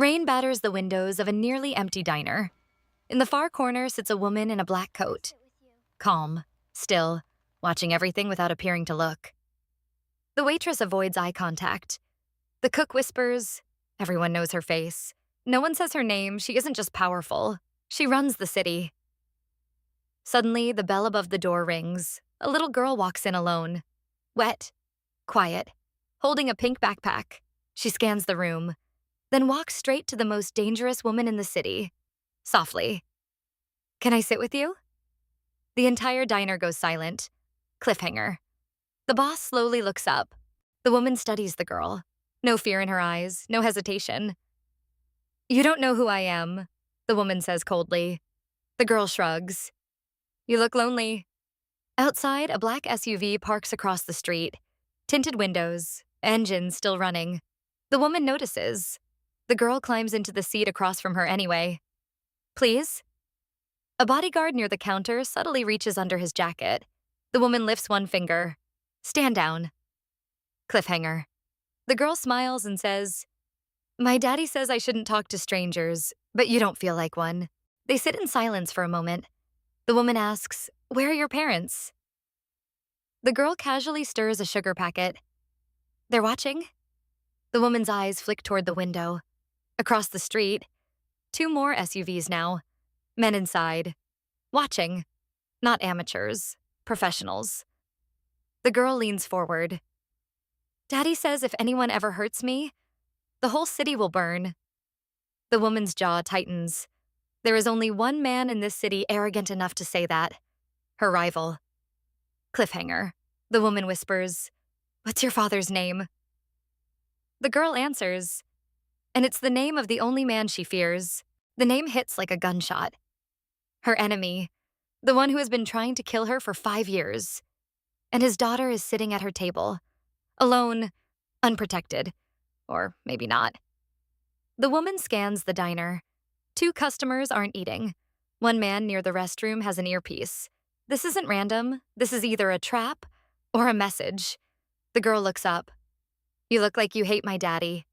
Rain batters the windows of a nearly empty diner. In the far corner sits a woman in a black coat, calm, still, watching everything without appearing to look. The waitress avoids eye contact. The cook whispers. Everyone knows her face. No one says her name. She isn't just powerful. She runs the city. Suddenly, the bell above the door rings. A little girl walks in alone. Wet, quiet, holding a pink backpack. She scans the room, then walks straight to the most dangerous woman in the city. Softly. "Can I sit with you?" The entire diner goes silent. Cliffhanger. The boss slowly looks up. The woman studies the girl. No fear in her eyes, no hesitation. "You don't know who I am," the woman says coldly. The girl shrugs. "You look lonely." Outside, a black SUV parks across the street. Tinted windows, engine still running. The woman notices. The girl climbs into the seat across from her anyway. "Please?" A bodyguard near the counter subtly reaches under his jacket. The woman lifts one finger. "Stand down." Cliffhanger. The girl smiles and says, "My daddy says I shouldn't talk to strangers, but you don't feel like one." They sit in silence for a moment. The woman asks, "Where are your parents?" The girl casually stirs a sugar packet. "They're watching?" The woman's eyes flick toward the window. Across the street, 2 more SUVs now. Men inside. Watching. Not amateurs. Professionals. The girl leans forward. "Daddy says if anyone ever hurts me, the whole city will burn." The woman's jaw tightens. There is only one man in this city arrogant enough to say that. Her rival. Cliffhanger. The woman whispers, "What's your father's name?" The girl answers, and it's the name of the only man she fears. The name hits like a gunshot. Her enemy, the one who has been trying to kill her for 5 years. And his daughter is sitting at her table, alone, unprotected. Or maybe not. The woman scans the diner. 2 customers aren't eating. One man near the restroom has an earpiece. This isn't random. This is either a trap or a message. The girl looks up. "You look like you hate my daddy."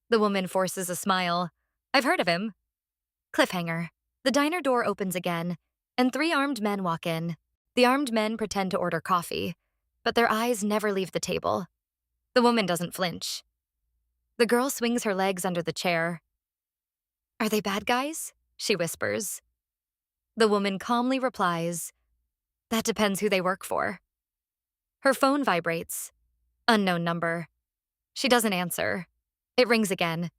The woman forces a smile. "I've heard of him." Cliffhanger. The diner door opens again, and 3 armed men walk in. The armed men pretend to order coffee, but their eyes never leave the table. The woman doesn't flinch. The girl swings her legs under the chair. "Are they bad guys?" she whispers. The woman calmly replies, "That depends who they work for." Her phone vibrates. Unknown number. She doesn't answer. It rings again.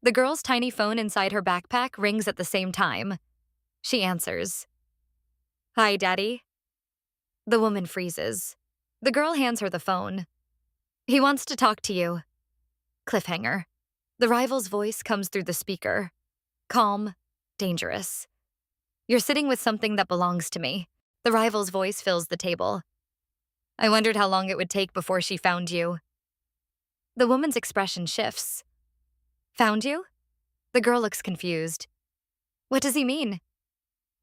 The girl's tiny phone inside her backpack rings at the same time. She answers. "Hi, Daddy." The woman freezes. The girl hands her the phone. "He wants to talk to you." Cliffhanger. The rival's voice comes through the speaker. Calm, dangerous. "You're sitting with something that belongs to me." The rival's voice fills the table. "I wondered how long it would take before she found you." The woman's expression shifts. "Found you?" The girl looks confused. "What does he mean?"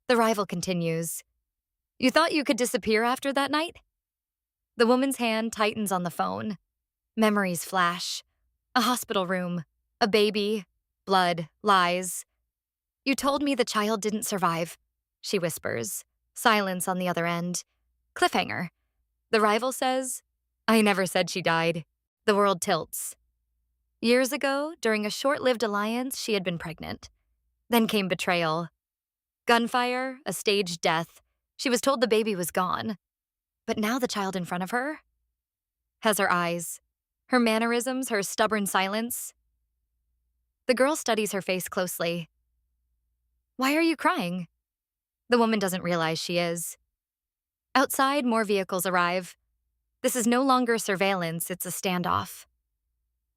The rival continues. "You thought you could disappear after that night?" The woman's hand tightens on the phone. Memories flash. A hospital room. A baby. Blood. Lies. "You told me the child didn't survive," she whispers. Silence on the other end. Cliffhanger. The rival says, "I never said she died." The world tilts. Years ago, during a short-lived alliance, she had been pregnant. Then came betrayal. Gunfire, a staged death. She was told the baby was gone. But now the child in front of her has her eyes, her mannerisms, her stubborn silence. The girl studies her face closely. "Why are you crying?" The woman doesn't realize she is. Outside, more vehicles arrive. This is no longer surveillance, it's a standoff.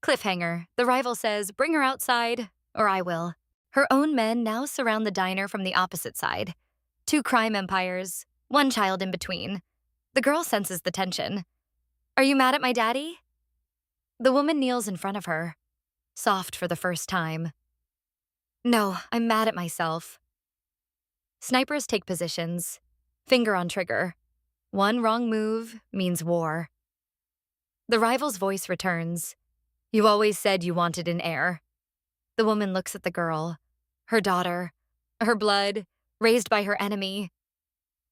Cliffhanger. The rival says, "Bring her outside, or I will." Her own men now surround the diner from the opposite side. 2 crime empires, 1 child in between. The girl senses the tension. "Are you mad at my daddy?" The woman kneels in front of her, soft for the first time. "No, I'm mad at myself." Snipers take positions, finger on trigger. 1 wrong move means war. The rival's voice returns. "You always said you wanted an heir." The woman looks at the girl, her daughter, her blood, raised by her enemy.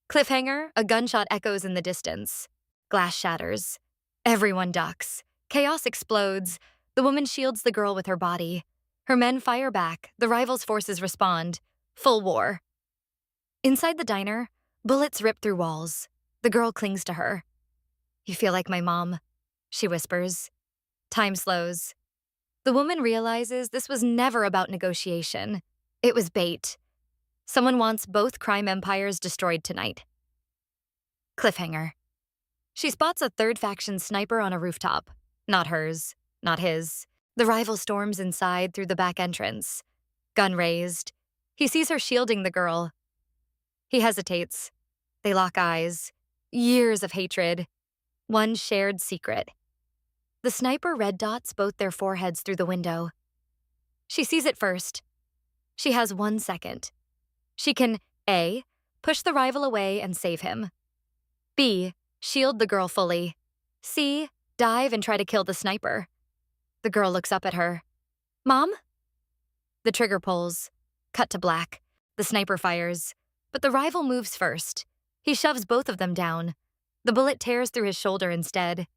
Cliffhanger, a gunshot echoes in the distance. Glass shatters. Everyone ducks. Chaos explodes. The woman shields the girl with her body. Her men fire back. The rivals' forces respond. Full war. Inside the diner, bullets rip through walls. The girl clings to her. "You feel like my mom," she whispers. Time slows. The woman realizes this was never about negotiation. It was bait. Someone wants both crime empires destroyed tonight. Cliffhanger. She spots a third faction sniper on a rooftop. Not hers, not his. The rival storms inside through the back entrance. Gun raised. He sees her shielding the girl. He hesitates. They lock eyes. Years of hatred. One shared secret. The sniper red dots both their foreheads through the window. She sees it first. She has 1 second. She can A, push the rival away and save him. B, shield the girl fully. C, dive and try to kill the sniper. The girl looks up at her. "Mom?" The trigger pulls. Cut to black. The sniper fires. But the rival moves first. He shoves both of them down. The bullet tears through his shoulder instead.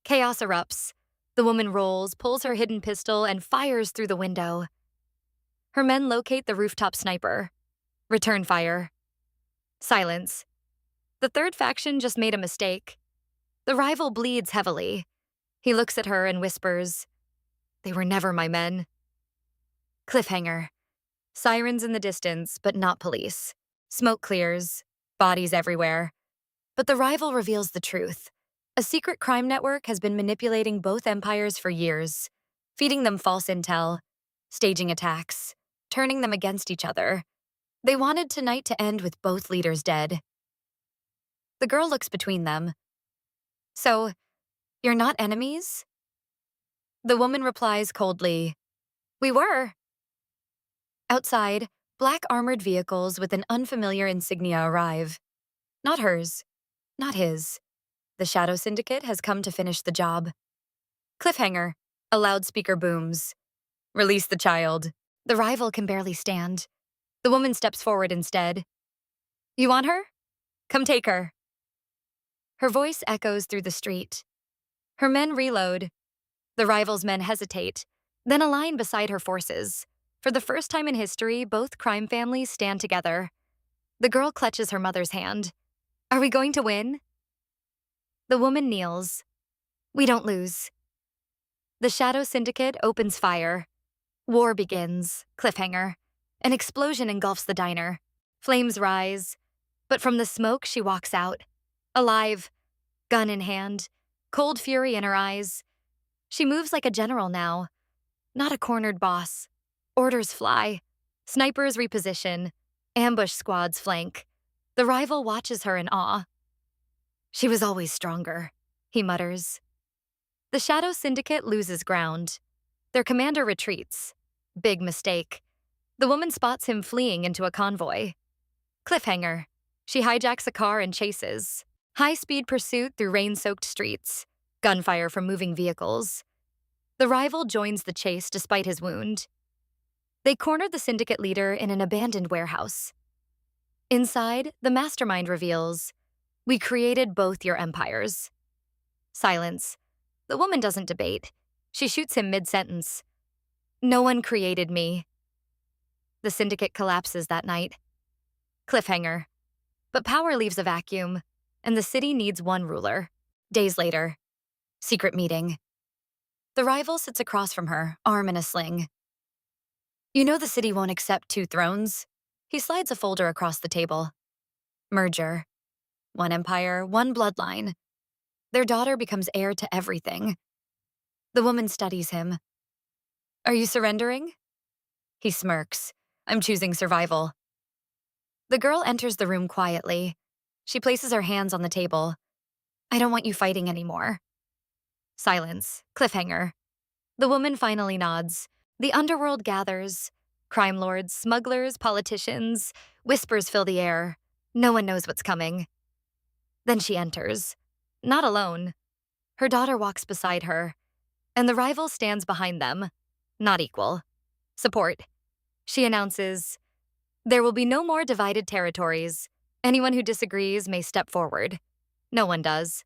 Chaos erupts. The woman rolls, pulls her hidden pistol, and fires through the window. Her men locate the rooftop sniper. Return fire. Silence. The third faction just made a mistake. The rival bleeds heavily. He looks at her and whispers, "They were never my men." Cliffhanger. Sirens in the distance, but not police. Smoke clears. Bodies everywhere. But the rival reveals the truth. A secret crime network has been manipulating both empires for years, feeding them false intel, staging attacks, turning them against each other. They wanted tonight to end with both leaders dead. The girl looks between them. "So, you're not enemies?" The woman replies coldly, "We were." Outside, black armored vehicles with an unfamiliar insignia arrive. Not hers, not his. The Shadow Syndicate has come to finish the job. Cliffhanger. A loudspeaker booms. "Release the child." The rival can barely stand. The woman steps forward instead. "You want her? Come take her." Her voice echoes through the street. Her men reload. The rival's men hesitate, then align beside her forces. For the first time in history, both crime families stand together. The girl clutches her mother's hand. "Are we going to win?" The woman kneels. "We don't lose." The Shadow Syndicate opens fire. War begins. Cliffhanger. An explosion engulfs the diner. Flames rise. But from the smoke, she walks out. Alive. Gun in hand. Cold fury in her eyes. She moves like a general now. Not a cornered boss. Orders fly. Snipers reposition. Ambush squads flank. The rival watches her in awe. "She was always stronger," he mutters. The Shadow Syndicate loses ground. Their commander retreats. Big mistake. The woman spots him fleeing into a convoy. Cliffhanger. She hijacks a car and chases. High-speed pursuit through rain-soaked streets. Gunfire from moving vehicles. The rival joins the chase despite his wound. They corner the syndicate leader in an abandoned warehouse. Inside, the mastermind reveals, "We created both your empires." Silence. The woman doesn't debate. She shoots him mid-sentence. "No one created me." The syndicate collapses that night. Cliffhanger. But power leaves a vacuum, and the city needs one ruler. Days later. Secret meeting. The rival sits across from her, arm in a sling. "You know the city won't accept 2 thrones." He slides a folder across the table. Merger. One empire, one bloodline. Their daughter becomes heir to everything. The woman studies him. "Are you surrendering?" He smirks. "I'm choosing survival." The girl enters the room quietly. She places her hands on the table. "I don't want you fighting anymore." Silence. Cliffhanger. The woman finally nods. The underworld gathers. Crime lords, smugglers, politicians. Whispers fill the air. No one knows what's coming. Then she enters. Not alone. Her daughter walks beside her. And the rival stands behind them. Not equal. Support. She announces, "There will be no more divided territories. Anyone who disagrees may step forward." No one does.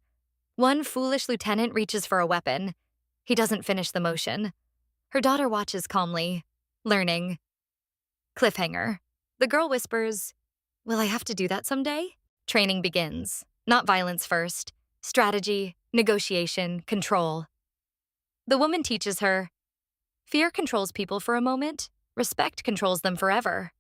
One foolish lieutenant reaches for a weapon. He doesn't finish the motion. Her daughter watches calmly, learning. Cliffhanger. The girl whispers, "Will I have to do that someday?" Training begins. Not violence first. Strategy, negotiation, control. The woman teaches her, fear controls people for a moment, respect controls them forever.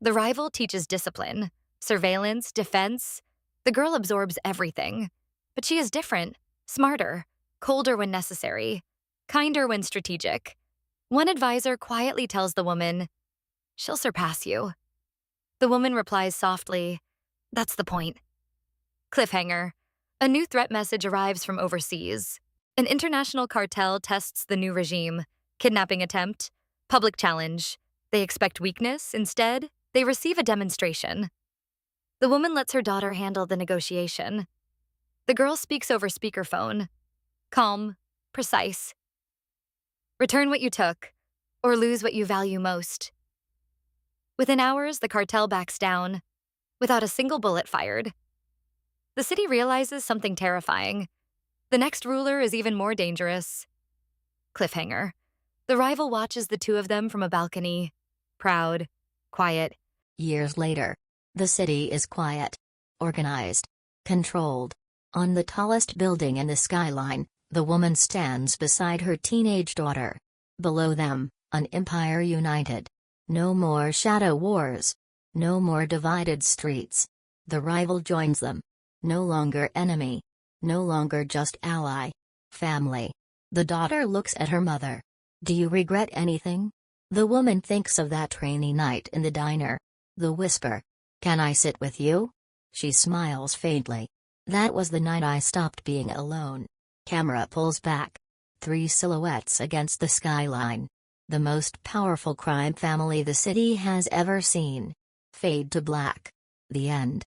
The rival teaches discipline, surveillance, defense. The girl absorbs everything. But she is different, smarter, colder when necessary, kinder when strategic. One advisor quietly tells the woman, "She'll surpass you." The woman replies softly, "That's the point." Cliffhanger. A new threat message arrives from overseas. An international cartel tests the new regime. Kidnapping attempt. Public challenge. They expect weakness. Instead, they receive a demonstration. The woman lets her daughter handle the negotiation. The girl speaks over speakerphone. Calm, precise. Return what you took, or lose what you value most. Within hours, the cartel backs down, without a single bullet fired. The city realizes something terrifying. The next ruler is even more dangerous. Cliffhanger. The rival watches the two of them from a balcony. Proud, quiet. Years later. The city is quiet. Organized. Controlled. On the tallest building in the skyline, the woman stands beside her teenage daughter. Below them, an empire united. No more shadow wars. No more divided streets. The rival joins them. No longer enemy. No longer just ally. Family. The daughter looks at her mother. "Do you regret anything?" The woman thinks of that rainy night in the diner. The whisper. "Can I sit with you?" She smiles faintly. "That was the night I stopped being alone." Camera pulls back. 3 silhouettes against the skyline. The most powerful crime family the city has ever seen. Fade to black. The end.